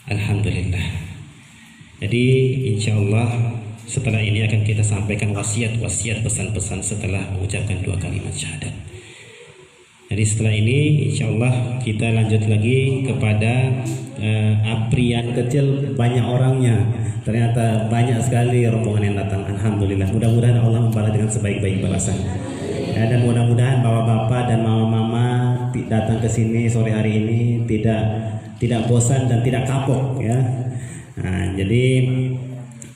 Alhamdulillah. Jadi insya Allah setelah ini akan kita sampaikan wasiat-wasiat pesan-pesan setelah mengucapkan dua kalimat syahadat. Jadi setelah ini insya Allah kita lanjut lagi kepada aprian kecil, banyak orangnya. Ternyata banyak sekali rombongan yang datang. Alhamdulillah. Mudah-mudahan Allah membalas dengan sebaik-baik balasan. Ya, dan mudah-mudahan bapak-bapak dan mama-mama datang ke sini sore hari ini tidak bosan dan tidak kapok ya. Nah, jadi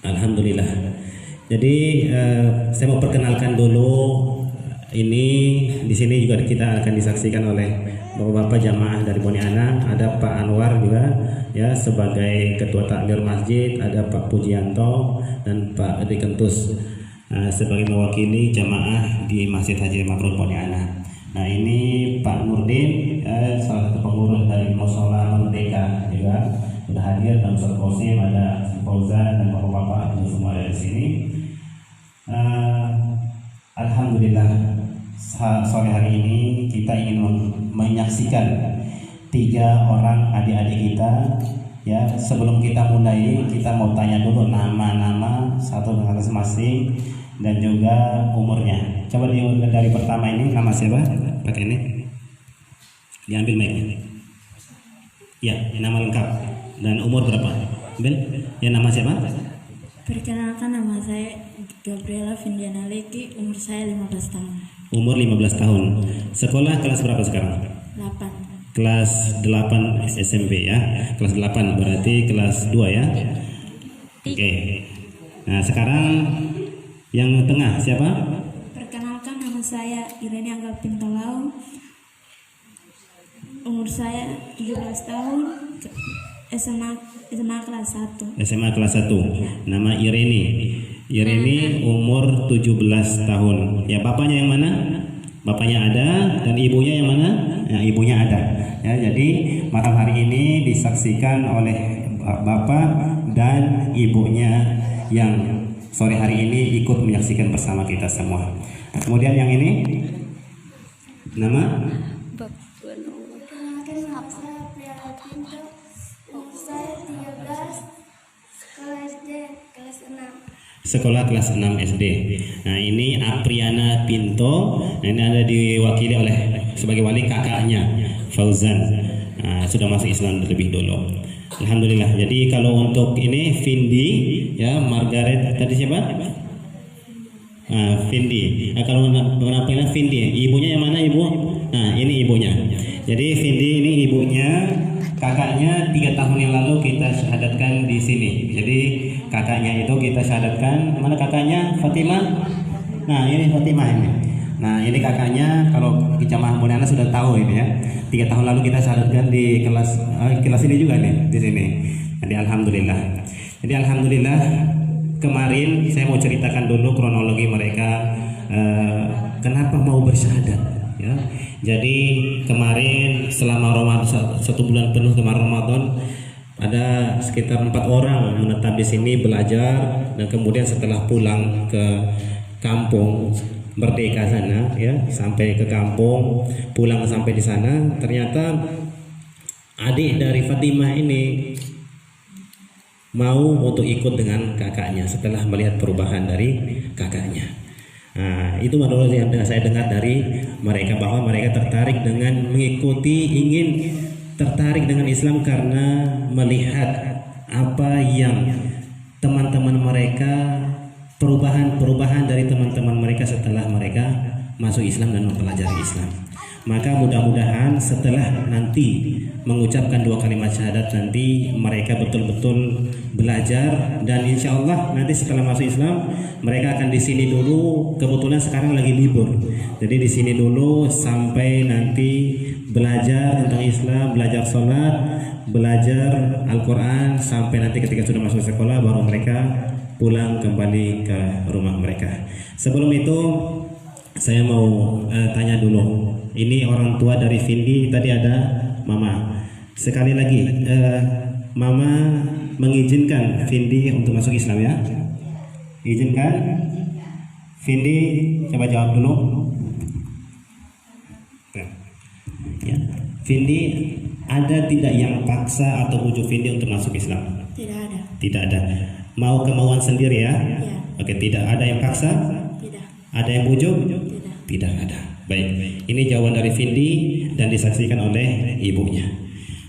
alhamdulillah. Jadi saya mau perkenalkan dulu, ini di sini juga kita akan disaksikan oleh bapak-bapak jamaah dari Poniana. Ada Pak Anwar juga ya sebagai ketua takmir masjid, ada Pak Pujianto dan Pak Edi Kentus sebagai mewakili jamaah di Masjid Haji Mabrur Poniana. Nah, ini Pak Nurdin salah satu pengurus dari Mushola Merdeka juga sudah hadir, dan Ustaz Qasim, ada Fauzan dan bapak-bapak semua dari sini. Alhamdulillah sore hari ini kita ingin menyaksikan 3 orang adik-adik kita ya. Sebelum kita mulai, kita mau tanya dulu nama-nama satu dengan masing-masing dan juga umurnya. Coba dari pertama ini, nama siapa? Pakai ini. Diambil mic-nya. Ya, nama lengkap dan umur berapa? Ambil. Ya, nama siapa? Perkenalkan, nama saya Gabriela Vindiana Leki, umur saya 15 tahun. Umur 15 tahun. Sekolah kelas berapa sekarang? 8. Kelas 8 SMP ya. Kelas 8 berarti kelas 2 ya. Oke. Nah, sekarang yang tengah siapa? Perkenalkan, nama saya Irene Angga Pintolau, umur saya 17 tahun, SMA kelas 1. SMA kelas 1. Nama Irene. Irene umur 17 tahun. Ya, bapaknya yang mana? Bapaknya ada dan ibunya yang mana? Ya, ibunya ada. Ya, jadi malam hari ini disaksikan oleh bapak dan ibunya yang sore hari ini ikut menyaksikan bersama kita semua. Nah, kemudian yang ini nama? Sekolah kelas 6 SD. Nah, ini Apriana Pinto. Nah, ini ada diwakili oleh sebagai wali kakaknya Fauzan. Nah, sudah masuk Islam terlebih dulu. Alhamdulillah. Jadi kalau untuk ini Vindi ya, Margaret tadi siapa? Vindi. Nah, kalau namanya Vindi, ibunya yang mana ibu? Nah, ini ibunya. Jadi Vindi ini ibunya, kakaknya 3 tahun yang lalu kita syahadatkan di sini. Jadi kakaknya itu kita syahadatkan. Mana kakaknya? Fatimah. Nah, ini Fatimah ini. Nah, ini kakaknya, kalau jamaah Poniana sudah tahu ini ya. 3 tahun lalu kita syahadatkan di kelas ini juga nih di sini. Jadi alhamdulillah. Jadi alhamdulillah kemarin saya mau ceritakan dulu kronologi mereka kenapa mau bersyahadat ya. Jadi kemarin selama Ramadan, 1 bulan penuh kemarin Ramadan, ada sekitar 4 orang menetap di sini belajar, dan kemudian setelah pulang ke kampung Merdeka sana ya, sampai ke kampung, pulang sampai di sana, ternyata adik dari Fatimah ini mau untuk ikut dengan kakaknya setelah melihat perubahan dari kakaknya. Nah, itu menurut yang saya dengar dari mereka, bahwa mereka tertarik dengan mengikuti, ingin tertarik dengan Islam karena melihat apa yang teman-teman mereka, perubahan dari teman-teman mereka setelah mereka masuk Islam dan mempelajari Islam. Maka mudah-mudahan setelah nanti mengucapkan 2 kalimat syahadat, nanti mereka betul-betul belajar, dan insya Allah nanti setelah masuk Islam mereka akan di sini dulu. Kebetulan sekarang lagi libur, jadi di sini dulu sampai nanti belajar tentang Islam, belajar sholat, belajar Al-Quran, sampai nanti ketika sudah masuk sekolah baru mereka pulang kembali ke rumah mereka. Sebelum itu saya mau tanya dulu. Ini orang tua dari Vindi, tadi ada Mama. Sekali lagi, Mama mengizinkan Vindi untuk masuk Islam ya? Izinkan? Vindi, coba jawab dulu. Ya. Vindi ada tidak yang paksa atau bujuk Vindi untuk masuk Islam? Tidak ada. Tidak ada. Mau kemauan sendiri ya? Ya. Oke, tidak ada yang paksa? Tidak. Ada yang bujuk? Tidak. Tidak ada. Baik, ini jawaban dari Vindi dan disaksikan oleh ibunya.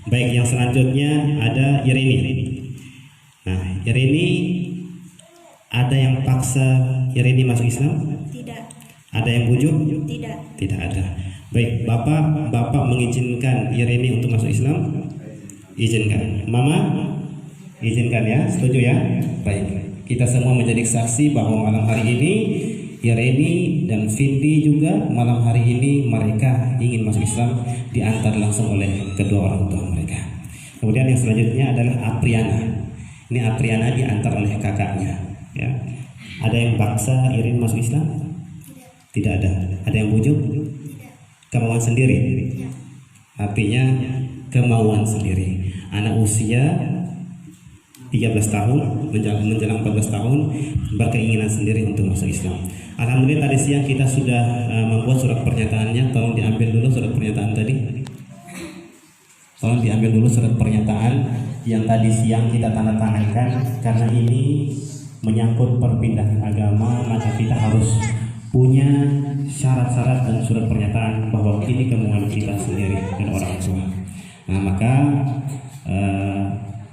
Baik, yang selanjutnya ada Irini. Nah, Irini, ada yang paksa Irini masuk Islam? Tidak. Ada yang bujuk? Tidak. Tidak ada. Baik, Bapak mengizinkan Irini untuk masuk Islam? Izinkan. Mama? Izinkan ya? Setuju ya? Baik, kita semua menjadi saksi bahwa malam hari ini Irini dan Vindi juga malam hari ini mereka ingin masuk Islam, diantar langsung oleh kedua orang tua mereka. Kemudian yang selanjutnya adalah Apriana. Ini Apriana diantar oleh kakaknya. Ya. Ada yang paksa Irini masuk Islam? Tidak ada. Ada yang bujuk? Kemauan sendiri? Artinya kemauan sendiri. Anak usia 13 tahun menjelang 14 tahun berkeinginan sendiri untuk masuk Islam. Alhamdulillah tadi siang kita sudah membuat surat pernyataannya. Tolong diambil dulu surat pernyataan tadi. Tolong diambil dulu surat pernyataan yang tadi siang kita tanda tangankan, karena ini menyangkut perpindahan agama, maka kita harus punya syarat-syarat dan surat pernyataan bahwa ini kemauan kita sendiri dan orang tua. Nah, maka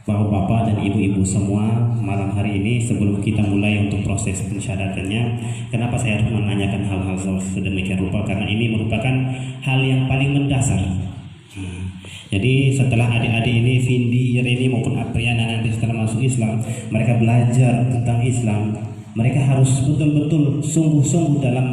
Bapak-bapak dan ibu-ibu semua, malam hari ini sebelum kita mulai untuk proses pensyahadatannya, kenapa saya harus menanyakan hal-hal sedemikian rupa? Karena ini merupakan hal yang paling mendasar. Jadi setelah adik-adik ini, Vindi, Irini maupun Apriana nanti setelah masuk Islam, mereka belajar tentang Islam. Mereka harus betul-betul sungguh-sungguh dalam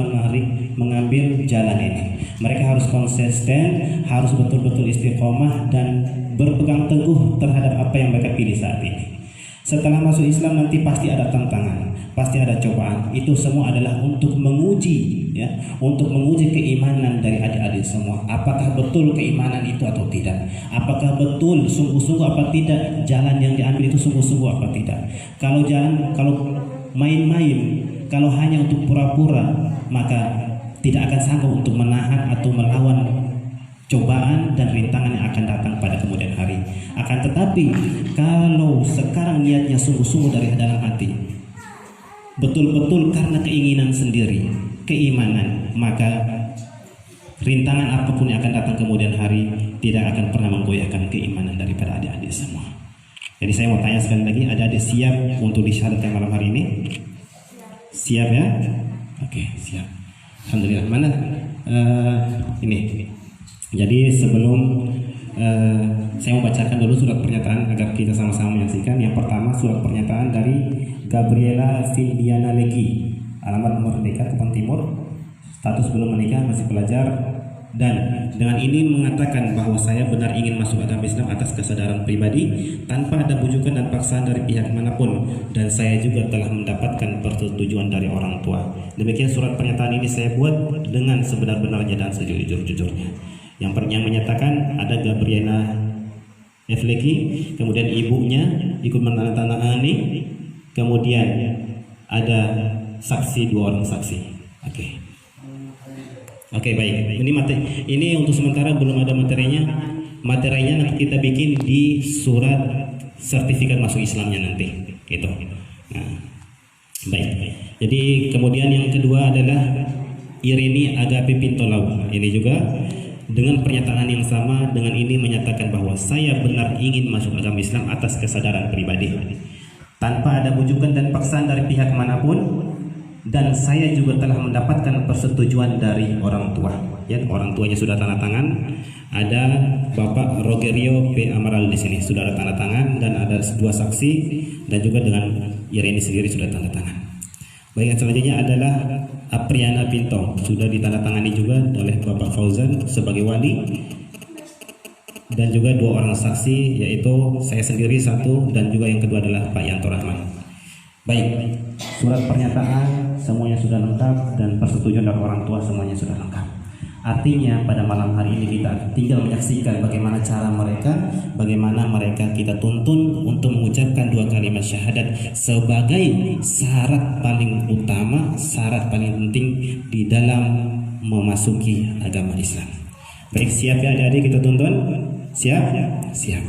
mengambil jalan ini. Mereka harus konsisten, harus betul-betul istiqomah dan berpegang teguh terhadap apa yang mereka pilih saat ini. Setelah masuk Islam nanti pasti ada tantangan, pasti ada cobaan. Itu semua adalah untuk menguji, ya, untuk menguji keimanan dari adik-adik semua. Apakah betul keimanan itu atau tidak? Apakah betul sungguh-sungguh apa tidak jalan yang diambil itu sungguh-sungguh apa tidak? Kalau main-main, kalau hanya untuk pura-pura, maka tidak akan sanggup untuk menahan atau melawan cobaan dan rintangan yang akan datang pada kemudian hari. Akan tetapi kalau sekarang niatnya sungguh-sungguh dari dalam hati, betul-betul karena keinginan sendiri, keimanan, maka rintangan apapun yang akan datang kemudian hari tidak akan pernah menggoyahkan keimanan daripada adik-adik semua. Jadi saya mau tanya sekali lagi, adik-adik siap untuk disyahadatkan malam hari ini? Siap ya? Oke, siap. Alhamdulillah. Mana ini? Jadi sebelum saya mau bacakan dulu surat pernyataan agar kita sama-sama menyaksikan. Yang pertama, surat pernyataan dari Gabriela Vindiana Leki, alamat Merdeka, Kupang Timur, status belum menikah, masih pelajar, dan dengan ini mengatakan bahwa saya benar ingin masuk agama Islam atas kesadaran pribadi tanpa ada bujukan dan paksaan dari pihak manapun, dan saya juga telah mendapatkan persetujuan dari orang tua. Demikian surat pernyataan ini saya buat dengan sebenar-benarnya dan sejujur-jujurnya. Yang menyatakan ada Gabriela F. Leki, kemudian ibunya ikut menandatangani, kemudian ada saksi, 2 orang saksi. Oke, baik. Ini untuk sementara belum ada materinya. Materinya nanti kita bikin di surat sertifikat masuk Islamnya nanti. Gitu. Nah, baik. Jadi kemudian yang kedua adalah Irini Agape Pintolau. Ini juga dengan pernyataan yang sama, dengan ini menyatakan bahwa saya benar ingin masuk agama Islam atas kesadaran pribadi tanpa ada bujukan dan paksaan dari pihak manapun, dan saya juga telah mendapatkan persetujuan dari orang tua. Ya, orang tuanya sudah tanda tangan. Ada Bapak Rogerio P. Amaral di sini sudah ada tanda tangan, dan ada 2 saksi, dan juga dengan Irini sendiri sudah tanda tangan. Baik, yang selanjutnya adalah Apriana Pinto, sudah ditandatangani juga oleh Bapak Fauzan sebagai wali, dan juga 2 orang saksi, yaitu saya sendiri 1, dan juga yang kedua adalah Pak Yanto Rahman. Baik, surat pernyataan semuanya sudah lengkap dan persetujuan dari orang tua semuanya sudah lengkap. Artinya pada malam hari ini kita tinggal menyaksikan bagaimana cara mereka, bagaimana mereka kita tuntun untuk mengucapkan 2 kalimat syahadat sebagai syarat paling utama, syarat paling penting di dalam memasuki agama Islam. Baik, siap ya adik-adik, kita tuntun? Siap? Siap.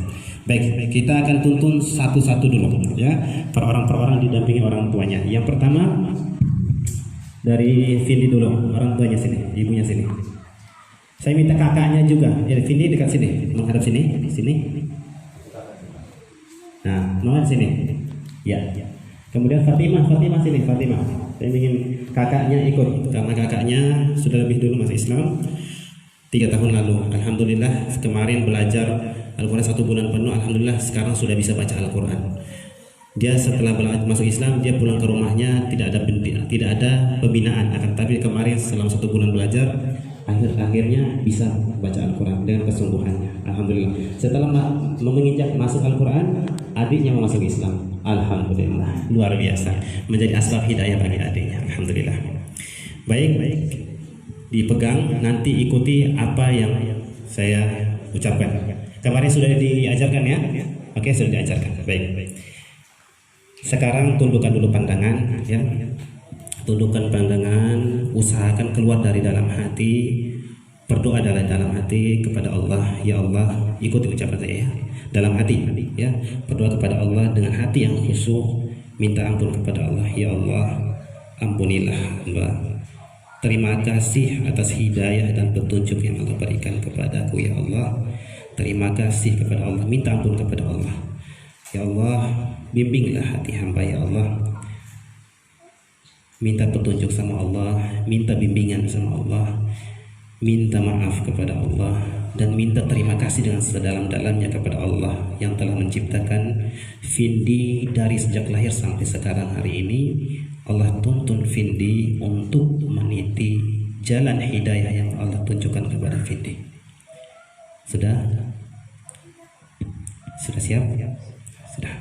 Baik, kita akan tuntun satu-satu dulu ya. Per orang didampingi orang tuanya. Yang pertama dari Vindi dulu, orang tuanya sini, ibunya sini. Saya minta kakaknya juga. Ya, Vindi dekat sini, menghadap sini, sini. Nah, menghadap sini. Ya. Kemudian Fatimah sini, Fatimah. Saya ingin kakaknya ikut karena kakaknya sudah lebih dulu masuk Islam 3 tahun lalu. Alhamdulillah kemarin belajar Al-Quran 1 bulan penuh. Alhamdulillah sekarang sudah bisa baca Al-Quran. Dia setelah masuk Islam, dia pulang ke rumahnya tidak ada pembinaan, akan tapi kemarin selama 1 bulan belajar akhirnya bisa baca Al-Quran dengan kesungguhannya. Alhamdulillah. Setelah menginjak masuk Al-Quran, adiknya masuk Islam. Alhamdulillah, luar biasa, menjadi asbab hidayah bagi adiknya. Alhamdulillah. Baik, dipegang, nanti ikuti apa yang saya ucapkan. Kemarin sudah diajarkan ya? Oke, sudah diajarkan. Baik. Sekarang tundukkan dulu pandangan ya. Tundukkan pandangan, usahakan keluar dari dalam hati. Berdoa dari dalam hati kepada Allah. Ya Allah, ikuti ucapan saya ya. Dalam hati ya. Berdoa kepada Allah dengan hati yang khusyuk, minta ampun kepada Allah. Ya Allah, ampunilah hamba. Terima kasih atas hidayah dan petunjuk yang Allah berikan kepadaku ya Allah. Terima kasih kepada Allah, minta ampun kepada Allah. Ya Allah, bimbinglah hati hamba ya Allah. Minta petunjuk sama Allah, minta bimbingan sama Allah, minta maaf kepada Allah, dan minta terima kasih dengan sedalam-dalamnya kepada Allah yang telah menciptakan Vindi dari sejak lahir sampai sekarang hari ini. Allah tuntun Vindi untuk meniti jalan hidayah yang Allah tunjukkan kepada Vindi. Sudah siap? Sudah.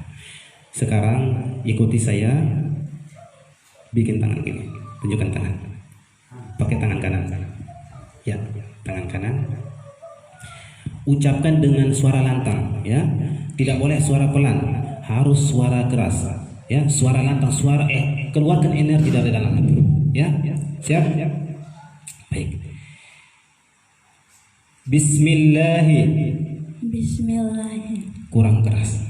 Sekarang ikuti saya. Bikin tangan gini, tunjukkan tangan. Pakai tangan kanan. Ya, tangan kanan. Ucapkan dengan suara lantang, ya. Tidak boleh suara pelan, harus suara keras. Ya, suara lantang, keluarkan energi dari dalam hati. Ya, siap? Baik. Bismillah. Kurang keras.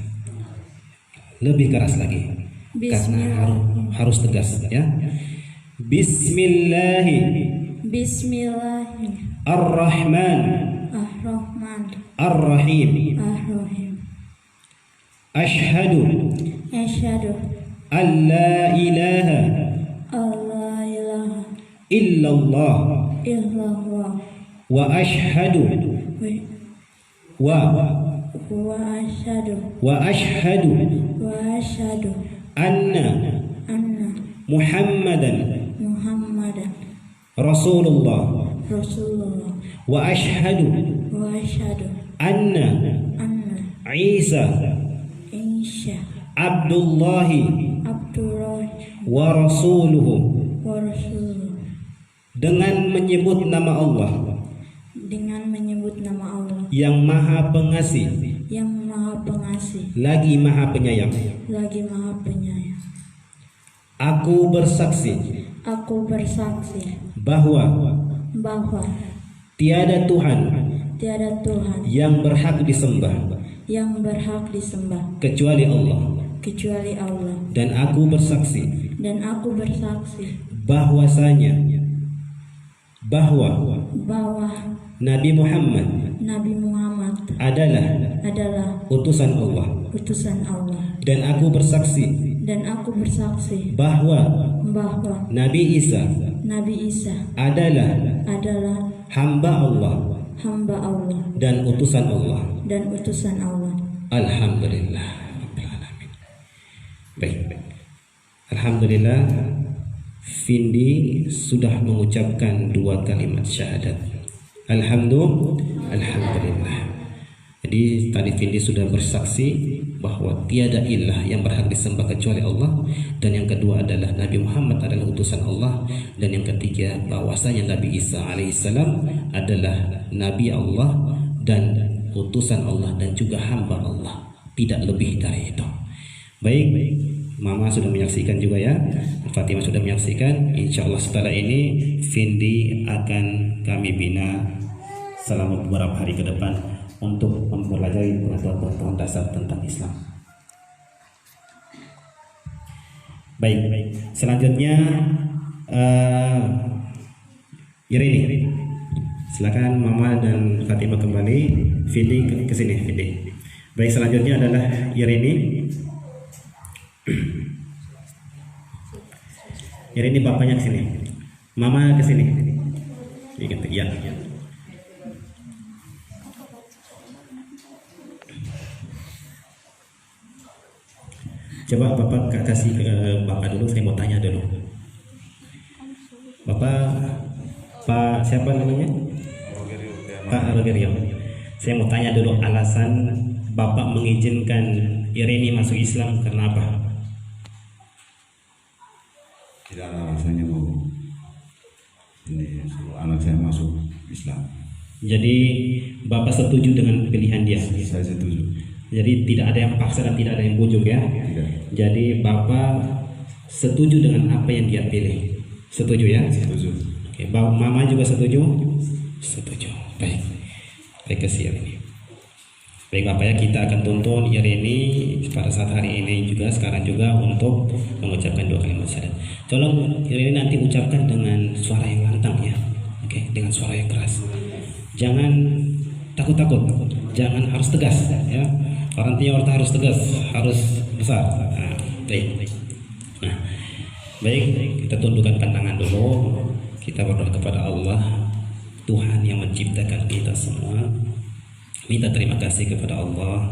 Lebih keras lagi. Karena harus tegas ya. Bismillah. Ar-Rahman. Ar-Rahim. Ashhadu an la ilaha illallah wa ashhadu anna Muhammadan Rasulullah wa ashhadu anna Isa Abdullahi wa rasuluhu. Dengan menyebut nama Allah yang maha pengasih lagi maha penyayang. Aku bersaksi bahwa tiada Tuhan yang berhak disembah kecuali Allah. Dan aku bersaksi bahwasanya Nabi Muhammad adalah utusan Allah. Dan aku bersaksi bahwa Nabi Isa adalah hamba Allah dan utusan Allah. Alhamdulillah. Baik. Alhamdulillah, Vindi sudah mengucapkan 2 kalimat syahadat. Alhamdulillah. Jadi tadi Vindi sudah bersaksi bahwa tiada ilah yang berhak disembah kecuali Allah, dan yang kedua adalah Nabi Muhammad adalah utusan Allah, dan yang ketiga bahwasanya Nabi Isa alaihissalam adalah Nabi Allah dan utusan Allah dan juga hamba Allah, tidak lebih dari itu. Baik, Mama sudah menyaksikan juga ya, Fatimah sudah menyaksikan. Insya Allah setelah ini Vindi akan kami bina selama beberapa hari ke depan untuk mempelajari pengetahuan dasar tentang Islam. Baik, selanjutnya Irini, silakan Mama dan Fatimah kembali. Vindi ke sini, Vindi. Baik, selanjutnya adalah Irini. Irini bapaknya ke sini, Mama ke sini. Gitu, ya. Coba Bapak kasih ke Bapak dulu, saya mau tanya dulu. Bapak, Pak siapa namanya? Pak Rogerio. Saya mau tanya dulu alasan Bapak mengizinkan Irini masuk Islam karena apa? Tidak ada alasannya mau ini anak saya masuk Islam. Jadi Bapak setuju dengan pilihan dia? Saya setuju. Jadi tidak ada yang paksa dan tidak ada yang bujuk ya? Tidak. Jadi Bapak setuju dengan apa yang dia pilih? Setuju ya? Setuju. Oke, Mama juga setuju? Setuju. Baik. Baik, kesian ini. Baik Bapak ya, kita akan tuntun Irini pada saat hari ini juga, sekarang juga untuk mengucapkan 2 kalimat syahadat. Tolong Irini nanti ucapkan dengan suara yang lantang ya. Oke, dengan suara yang keras. Jangan takut-takut. Jangan, harus tegas ya. Orang Tionghoa harus tegas, harus besar. Nah, baik. Nah, baik, kita tundukkan pandangan dulu. Kita berdoa kepada Allah, Tuhan yang menciptakan kita semua. Minta terima kasih kepada Allah.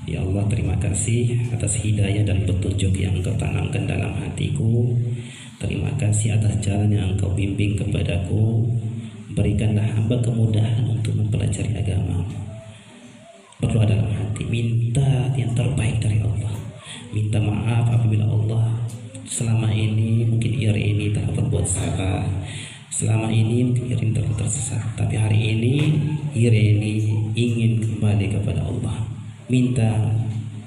Ya Allah, terima kasih atas hidayah dan petunjuk yang Engkau tanamkan dalam hatiku. Terima kasih atas jalan yang Engkau bimbing kepadaku. Berikanlah hamba kemudahan untuk mempelajari agama. Berdoa dalam hati, minta yang terbaik dari Allah. Minta maaf apabila Allah selama ini mungkin Irini telah berbuat salah. Selama ini mungkin Irini telah tersesat. Tapi hari ini Irini ingin kembali kepada Allah. Minta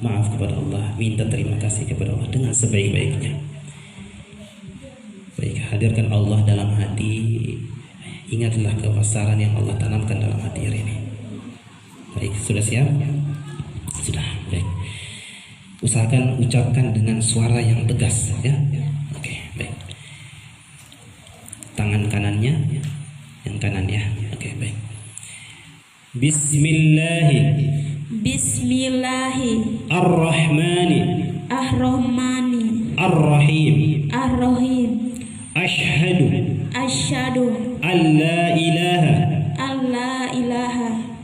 maaf kepada Allah. Minta terima kasih kepada Allah dengan sebaik-baiknya. Baik, hadirkan Allah dalam hati. Ingatlah kebesaran yang Allah tanamkan dalam hati Irini. Baik, sudah siap? Sudah, baik. Usahakan ucapkan dengan suara yang tegas ya. Oke, baik. Tangan kanannya, yang kanan ya. Oke, baik. Bismillahi Ar-Rahmani Ar-Rahim Asyhadu an la ilaha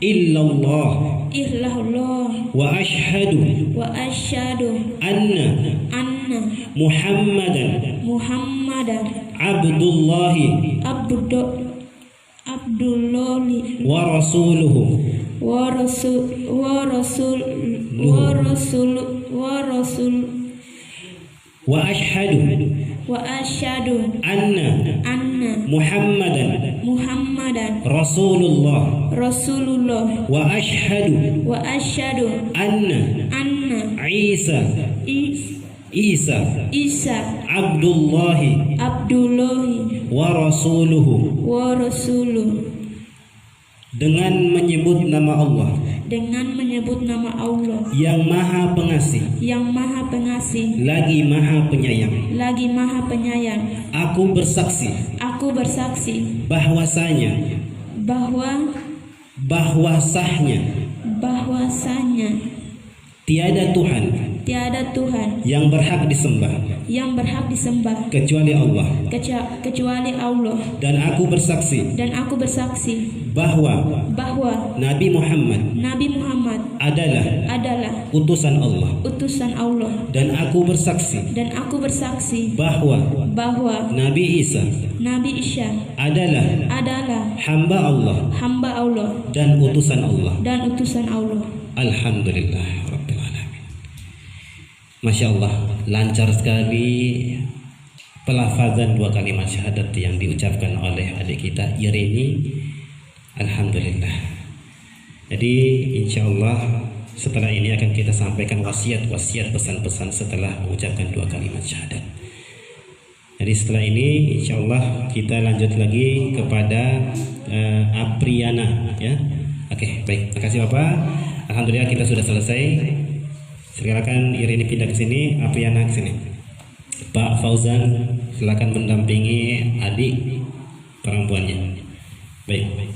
illallah wa asyhadu anna Muhammadan abdullahi wa rasuluhu wa asyhadu anna Muhammadan Rasulullah wa asyhadu anna Isa Abdullahi wa rasuluhu. Dengan menyebut nama Allah yang maha pengasih lagi maha penyayang. Aku bersaksi bahwasanya tiada Tuhan yang berhak disembah kecuali Allah. Dan aku bersaksi bahwa Nabi Muhammad adalah utusan Allah. Dan aku bersaksi bahwa Nabi Isa adalah hamba Allah dan utusan Allah. Alhamdulillah Rabbil Alamin. Masya Allah, lancar sekali pelafazan 2 kalimat syahadat yang diucapkan oleh adik kita Irini. Alhamdulillah. Jadi insya Allah setelah ini akan kita sampaikan wasiat pesan-pesan setelah mengucapkan 2 kalimat syahadat. Jadi setelah ini insya Allah kita lanjut lagi kepada Apriana ya. Oke. Oke, baik. Terima kasih Bapak. Alhamdulillah kita sudah selesai. Silakan Irini pindah ke sini, Apriana ke sini. Pak Fauzan silakan mendampingi adik perempuannya. Baik.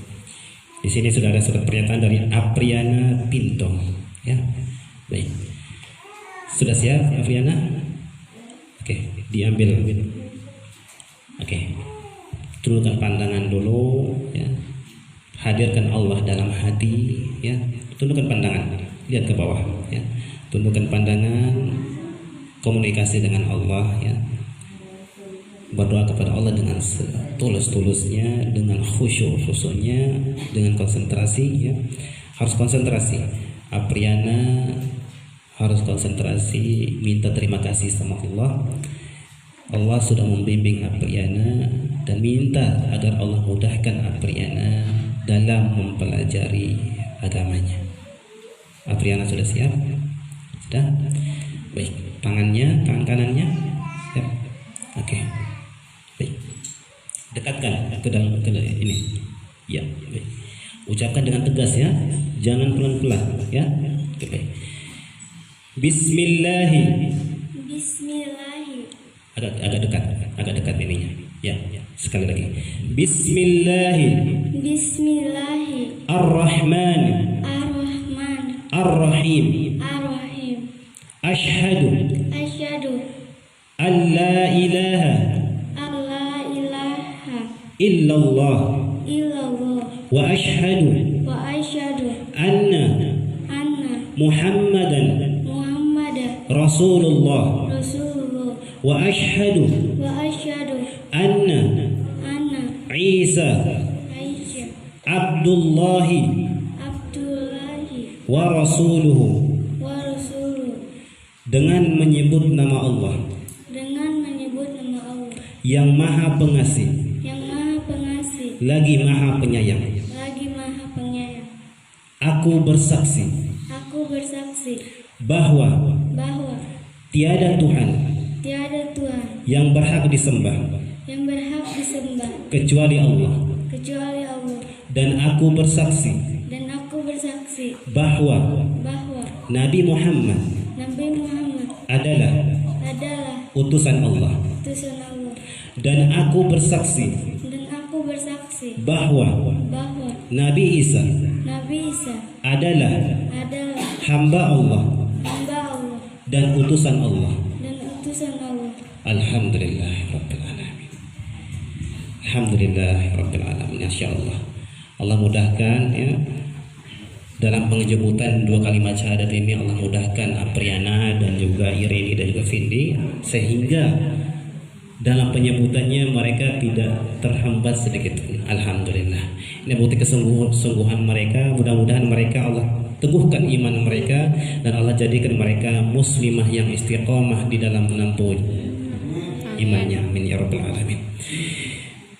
Di sini sudah ada surat pernyataan dari Apriana Pinto, ya. Baik. Sudah siap Apriana? Oke, diambil. Oke. Tundukkan pandangan dulu, ya. Hadirkan Allah dalam hati, ya. Tundukkan pandangan, lihat ke bawah, ya. Tundukkan pandangan, komunikasi dengan Allah, ya. Berdoa kepada Allah dengan setulus-tulusnya, dengan khusyuk-khusyuknya, dengan konsentrasi, ya. Harus konsentrasi. Apriana harus konsentrasi, minta terima kasih sama Allah. Allah sudah membimbing Apriana dan minta agar Allah mudahkan Apriana dalam mempelajari agamanya. Apriana sudah siap? Sudah? Baik, tangan kanannya siap? Oke. Baik. Dekatkan ke dalam ini. Ya, baik. Ucapkan dengan tegas ya, jangan pelan-pelan ya. Oke, baik. Bismillahi. Agak dekat ininya. Ya, sekali lagi. Bismillahi. Ar-Rahman. Ar-Rahim. Ashhadu an la ilaha illallah wa ashhadu anna Muhammadan Rasulullah wa ashhadu anna Isa Abdullahi wa rasuluhu. Dengan menyebut nama Allah yang maha pengasih lagi maha penyayang. Aku bersaksi bahwa tiada Tuhan yang berhak disembah kecuali Allah. Dan aku bersaksi bahwa Nabi Muhammad adalah utusan Allah. Dan aku bersaksi bahwa Nabi Isa adalah hamba Allah dan utusan Allah. Alhamdulillah Rabbil Alamin. Alhamdulillah Rabbil Alamin. Insyaallah Allah mudahkan ya. Dalam penjemputan dua kalimat syahadat ini Allah mudahkan Apriana dan juga Irini dan juga Vindi, sehingga dalam penyebutannya mereka tidak terhambat sedikit pun. Alhamdulillah. Ini bukti kesungguhan mereka. Mudah-mudahan mereka Allah teguhkan iman mereka dan Allah jadikan mereka muslimah yang istiqomah di dalam menempuh imannya. Amin ya rabbal alamin.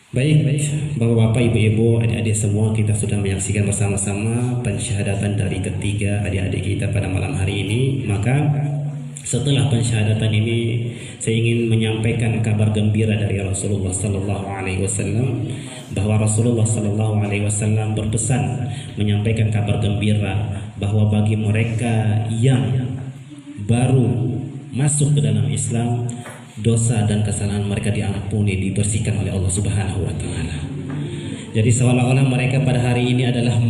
Baik, Bapak-bapak, Ibu-ibu, adik-adik semua, kita sudah menyaksikan bersama-sama pensyahadatan dari ketiga adik-adik kita pada malam hari ini. Maka setelah pensyahadatan ini, saya ingin menyampaikan kabar gembira dari Rasulullah Sallallahu Alaihi Wasallam, bahwa Rasulullah Sallallahu Alaihi Wasallam berpesan menyampaikan kabar gembira bahwa bagi mereka yang baru masuk ke dalam Islam, dosa dan kesalahan mereka diampuni, dibersihkan oleh Allah Subhanahu wa taala. Jadi seolah-olah mereka pada hari ini adalah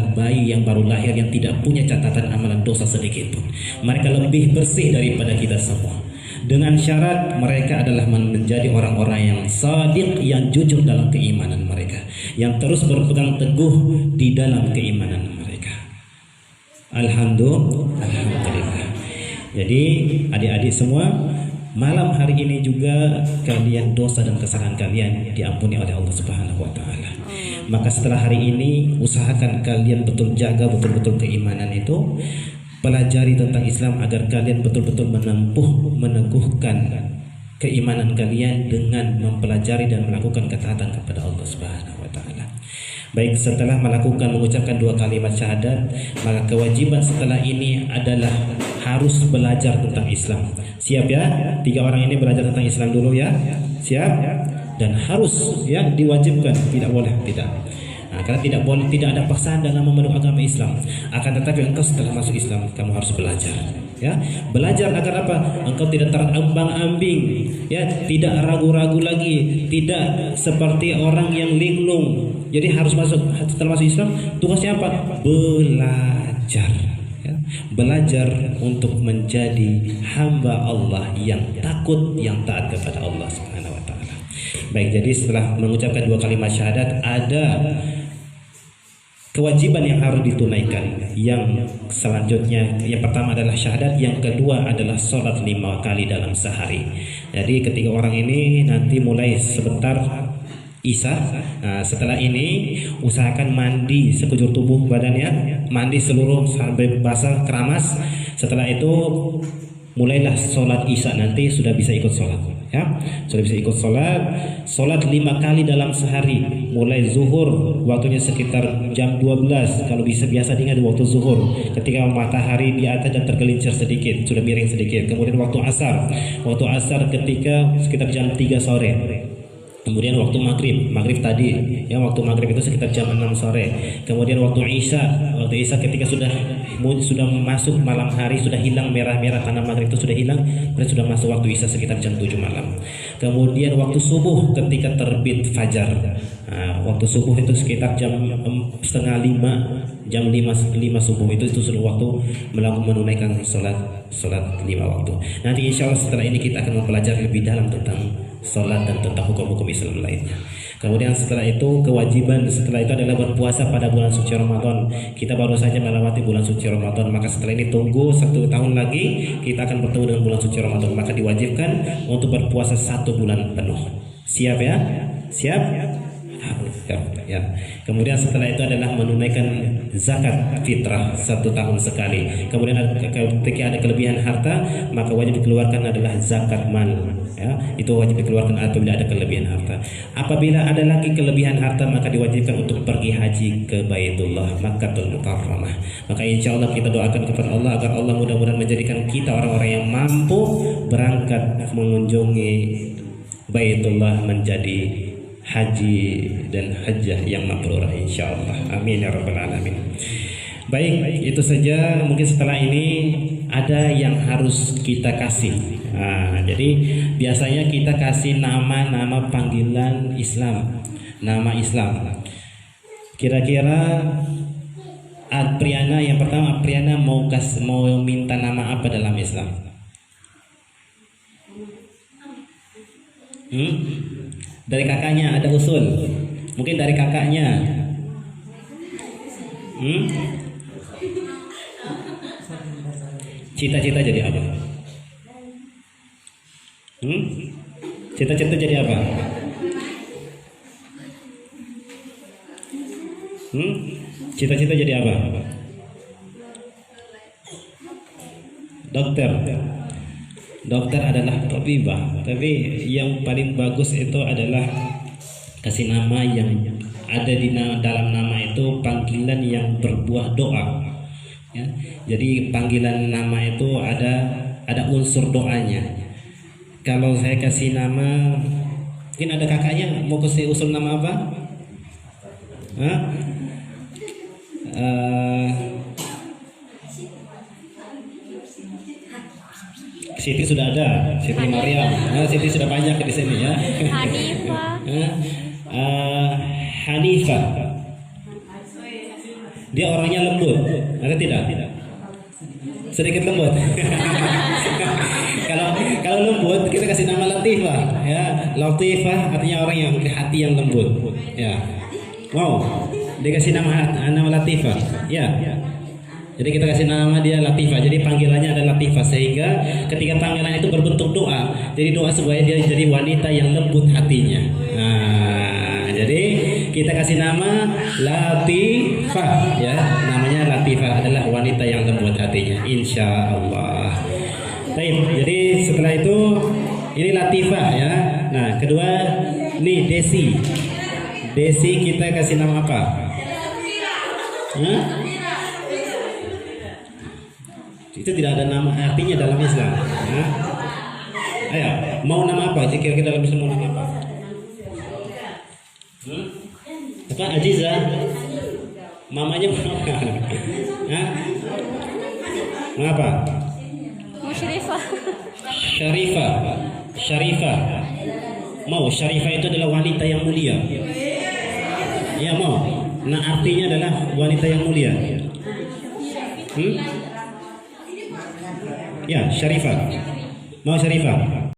bayi yang baru lahir yang tidak punya catatan amalan dosa sedikit pun. Mereka lebih bersih daripada kita semua. Dengan syarat mereka adalah menjadi orang-orang yang shadiq, yang jujur dalam keimanan mereka, yang terus berpegang teguh di dalam keimanan mereka. Alhamdulillah. Jadi adik-adik semua, malam hari ini juga kalian dosa dan kesalahan kalian diampuni oleh Allah Subhanahu wa taala. Maka setelah hari ini usahakan kalian betul jaga betul-betul keimanan itu, pelajari tentang Islam agar kalian betul-betul meneguhkan keimanan kalian dengan mempelajari dan melakukan ketaatan kepada Allah Subhanahu wa taala. Baik, setelah mengucapkan dua kalimat syahadat, maka kewajiban setelah ini adalah harus belajar tentang Islam. Siap ya? 3 orang ini belajar tentang Islam dulu ya. Siap? Dan harus ya, diwajibkan, tidak boleh tidak. Nah, karena tidak ada paksaan dalam memeluk agama Islam. Akan tetapi engkau setelah masuk Islam, kamu harus belajar. Ya, belajar agar apa? Engkau tidak terombang-ambing, ya, tidak ragu-ragu lagi, tidak seperti orang yang linglung. Jadi harus setelah masuk Islam, tugasnya apa? Belajar. Ya, belajar untuk menjadi hamba Allah yang takut, yang taat kepada Allah Subhanahu wa taala. Baik, jadi setelah mengucapkan 2 kalimat syahadat, ada kewajiban yang harus ditunaikan. Yang selanjutnya, yang pertama adalah syahadat, yang kedua adalah sholat 5 kali dalam sehari. Jadi ketiga orang ini nanti mulai sebentar Isya. Nah, setelah ini usahakan mandi sekujur tubuh badannya, mandi seluruh sampai basah keramas. Setelah itu mulailah sholat Isya, nanti sudah bisa ikut sholat. Ya, sudah bisa ikut sholat 5 kali dalam sehari. Mulai zuhur, waktunya sekitar jam 12. Kalau bisa biasa diingat waktu zuhur, ketika matahari di atas dan tergelincir sedikit, sudah miring sedikit. Kemudian waktu asar ketika sekitar jam 3 sore. Kemudian waktu maghrib tadi, ya, waktu maghrib itu sekitar jam 6 sore. Kemudian waktu isya ketika sudah masuk malam hari, sudah hilang merah-merah karena maghrib itu sudah hilang, kemudian sudah masuk waktu isya sekitar jam 7 malam. Kemudian waktu subuh ketika terbit fajar. Nah, waktu subuh itu sekitar jam 4:30, jam 5 subuh itu sudah waktu menunaikan sholat 5 waktu. Nanti insya Allah setelah ini kita akan mempelajari lebih dalam tentang sholat dan tentang hukum-hukum Islam lainnya. Kemudian setelah itu kewajiban setelah itu adalah berpuasa pada bulan suci Ramadan. Kita baru saja melewati bulan suci Ramadan, maka setelah ini tunggu 1 tahun lagi kita akan bertemu dengan bulan suci Ramadan. Maka diwajibkan untuk berpuasa 1 bulan penuh. Siap ya? Siap? Ya. Kemudian setelah itu adalah menunaikan zakat fitrah 1 tahun sekali. Kemudian ketika ada kelebihan harta, maka wajib dikeluarkan adalah zakat mal. Ya, itu wajib dikeluarkan apabila ada kelebihan harta. Apabila ada lagi kelebihan harta, maka diwajibkan untuk pergi haji ke Baitullah Makkahul Mukarramah. Maka insya Allah kita doakan kepada Allah agar Allah mudah-mudahan menjadikan kita orang-orang yang mampu berangkat mengunjungi Baitullah menjadi haji dan hajjah yang mabrurah insyaallah. Amin ya rabbal alamin. Baik, itu saja. Mungkin setelah ini ada yang harus kita kasih. Nah, jadi biasanya kita kasih nama panggilan Islam, nama Islam. Kira-kira Apriana yang pertama, Apriana mau minta nama apa dalam Islam? Dari kakaknya ada usul. Mungkin dari kakaknya. Cita-cita jadi apa? Cita-cita jadi apa? Cita-cita jadi apa? Dokter. Dokter adalah tabibah, tapi yang paling bagus itu adalah kasih nama yang ada di dalam nama itu panggilan yang berbuah doa. Ya, jadi panggilan nama itu ada unsur doanya. Kalau saya kasih nama, mungkin ada kakaknya mau kasih usul nama apa? Siti sudah ada, Siti Maryam. Siti sudah banyak di sini ya. Hanifah. Dia orangnya lembut, ada tidak? Sedikit lembut. Kalau lembut kita kasih nama Latifah, ya. Latifah artinya orang yang hati yang lembut, ya. Wow, dikasih nama Latifah, ya. Jadi kita kasih nama dia Latifah. Jadi panggilannya adalah Latifah, sehingga ketika panggilan itu berbentuk doa. Jadi doa supaya dia jadi wanita yang lembut hatinya. Nah, jadi kita kasih nama Latifah, ya. Namanya Latifah adalah wanita yang lembut hatinya, insya Allah. Baik, jadi setelah itu ini Latifah ya. Nah, kedua nih Desi. Desi kita kasih nama apa? Itu tidak ada nama artinya dalam Islam. Ayo, mau nama apa? Kira-kira dalam Islam mau nama apa? Apa? Aziza? Mamanya apa? Hah? Mengapa? Musyrifah. Syarifah. Syarifah. Mau Syarifah itu adalah wanita yang mulia. Ya mau. Nah artinya adalah wanita yang mulia. Ya Syarifah. Mau Syarifah.